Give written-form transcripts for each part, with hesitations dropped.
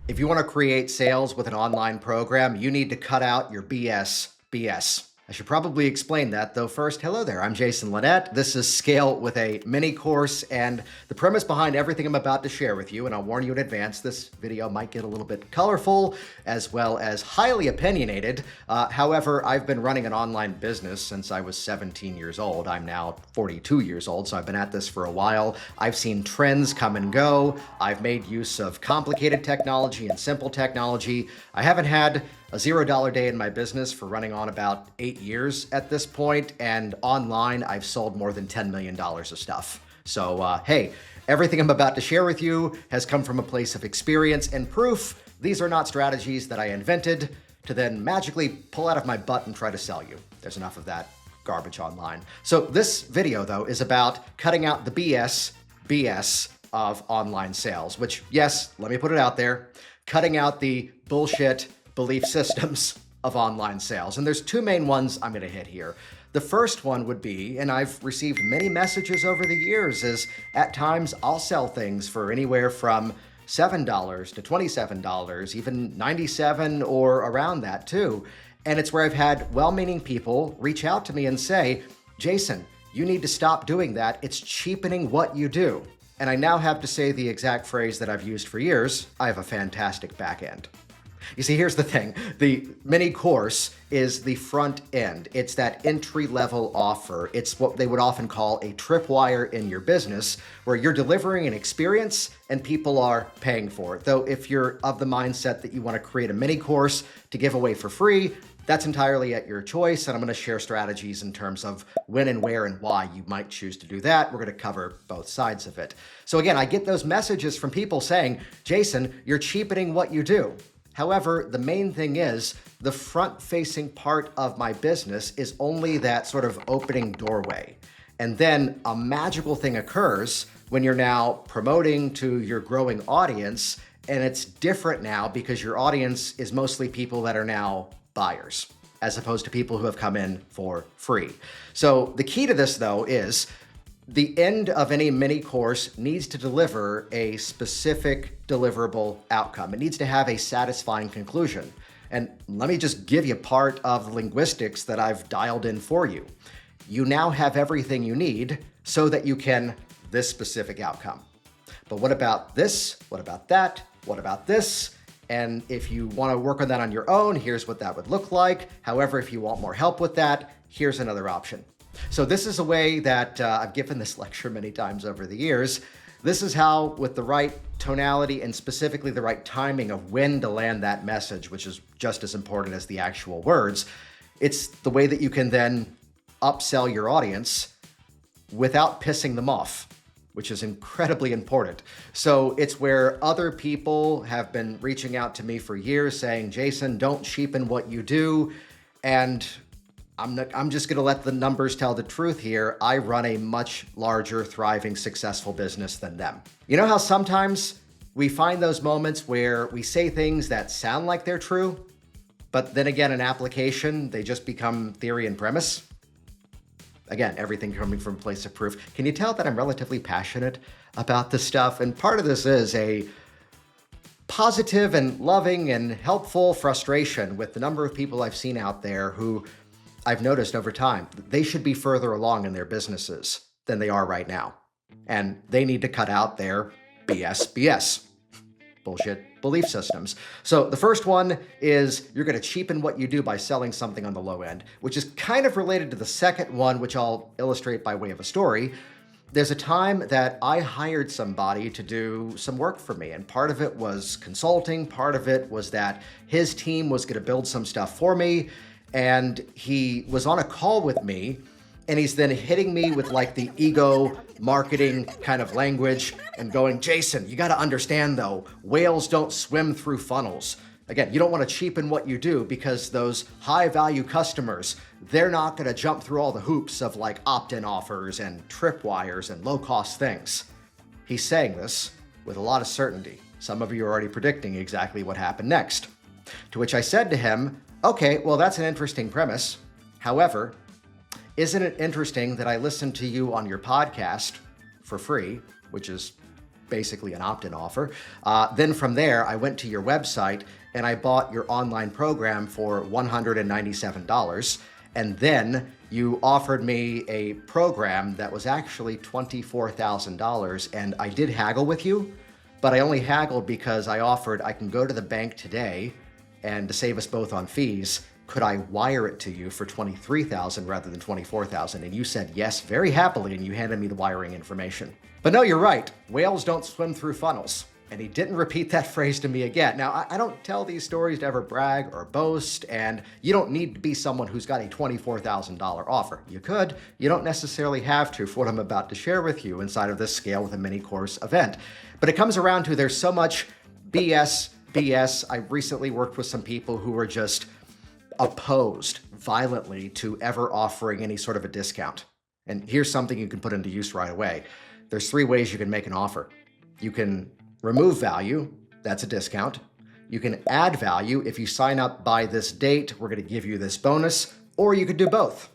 If you want to create sales with an online program, you need to cut out your BS. I should probably explain that, though first, hello there, I'm Jason Linett. This is Scale with a mini course, and the premise behind everything I'm about to share with you, and I'll warn you in advance, this video might get a little bit colorful as well as highly opinionated. However, I've been running an online business since I was 17 years old. I'm now 42 years old, so I've been at this for a while. I've seen trends come and go. I've made use of complicated technology and simple technology. I haven't had a $0 day in my business for running on about 8 years at this point, and online I've sold more than $10 million of stuff. So hey, everything I'm about to share with you has come from a place of experience and proof. These are not strategies that I invented to then magically pull out of my butt and try to sell you. There's enough of that garbage online. So this video, though, is about cutting out the BS of online sales, which, yes, let me put it out there, cutting out the bullshit belief systems of online sales. And there's two main ones I'm going to hit here. The first one would be, and I've received many messages over the years, is at times I'll sell things for anywhere from $7 to $27, even $97 or around that too. And it's where I've had well-meaning people reach out to me and say, Jason, you need to stop doing that. It's cheapening what you do. And I now have to say the exact phrase that I've used for years. I have a fantastic back end. You see, here's the thing. The mini course is the front end. It's that entry-level offer. It's what they would often call a tripwire in your business, where you're delivering an experience and people are paying for it. Though if you're of the mindset that you want to create a mini course to give away for free, that's entirely at your choice, and I'm going to share strategies in terms of when and where and why you might choose to do that. We're going to cover both sides of it. So again, I get those messages from people saying, Jason, you're cheapening what you do. However, the main thing is the front-facing part of my business is only that sort of opening doorway. And then a magical thing occurs when you're now promoting to your growing audience, and it's different now because your audience is mostly people that are now buyers, as opposed to people who have come in for free. So the key to this, though, is the end of any mini course needs to deliver a specific deliverable outcome. It needs to have a satisfying conclusion. And let me just give you part of the linguistics that I've dialed in for you. You now have everything you need so that you can this specific outcome. But what about this? What about that? What about this? And if you want to work on that on your own, here's what that would look like. However, if you want more help with that, here's another option. So this is a way that I've given this lecture many times over the years. This is how, with the right tonality and specifically the right timing of when to land that message, which is just as important as the actual words, it's the way that you can then upsell your audience without pissing them off, which is incredibly important. So it's where other people have been reaching out to me for years saying, Jason, don't cheapen what you do. And I'm just going to let the numbers tell the truth here. I run a much larger, thriving, successful business than them. You know how sometimes we find those moments where we say things that sound like they're true, but then again, in application, they just become theory and premise? Again, everything coming from a place of proof. Can you tell that I'm relatively passionate about this stuff? And part of this is a positive and loving and helpful frustration with the number of people I've seen out there who I've noticed over time, they should be further along in their businesses than they are right now. And they need to cut out their BS, bullshit belief systems. So the first one is you're going to cheapen what you do by selling something on the low end, which is kind of related to the second one, which I'll illustrate by way of a story. There's a time that I hired somebody to do some work for me, and part of it was consulting, part of it was that his team was going to build some stuff for me. And he was on a call with me, and he's then hitting me with like the ego marketing kind of language and going, Jason, you got to understand though, whales don't swim through funnels. Again, you don't want to cheapen what you do because those high value customers, they're not going to jump through all the hoops of like opt-in offers and tripwires and low cost things. He's saying this with a lot of certainty. Some of you are already predicting exactly what happened next. To which I said to him, okay, well, that's an interesting premise. However, isn't it interesting that I listened to you on your podcast for free, which is basically an opt-in offer. Then from there, I went to your website and I bought your online program for $197. And then you offered me a program that was actually $24,000. And I did haggle with you, but I only haggled because I offered I can go to the bank today, and to save us both on fees, could I wire it to you for $23,000 rather than $24,000? And you said yes very happily, and you handed me the wiring information. But no, you're right. Whales don't swim through funnels. And he didn't repeat that phrase to me again. Now, I don't tell these stories to ever brag or boast, and you don't need to be someone who's got a $24,000 offer. You could. You don't necessarily have to for what I'm about to share with you inside of this Scale with a Mini Course event. But it comes around to there's so much BS. I recently worked with some people who were just opposed violently to ever offering any sort of a discount. And here's something you can put into use right away. There's 3 ways you can make an offer. You can remove value, that's a discount. You can add value. If you sign up by this date, we're going to give you this bonus, or you could do both.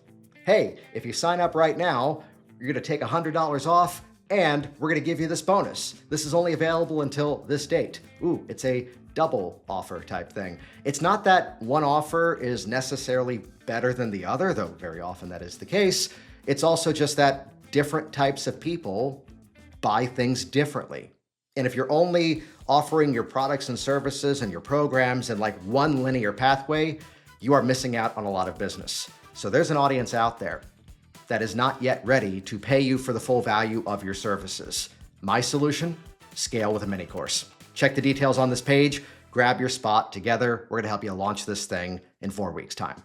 Hey, if you sign up right now, you're going to take $100 off, and we're going to give you this bonus. This is only available until this date. Ooh, it's a double offer type thing. It's not that one offer is necessarily better than the other, though very often that is the case. It's also just that different types of people buy things differently. And if you're only offering your products and services and your programs in like one linear pathway, you are missing out on a lot of business. So there's an audience out there that is not yet ready to pay you for the full value of your services. My solution? Scale with a Mini Course. Check the details on this page, grab your spot. Together, we're going to help you launch this thing in 4 weeks' time.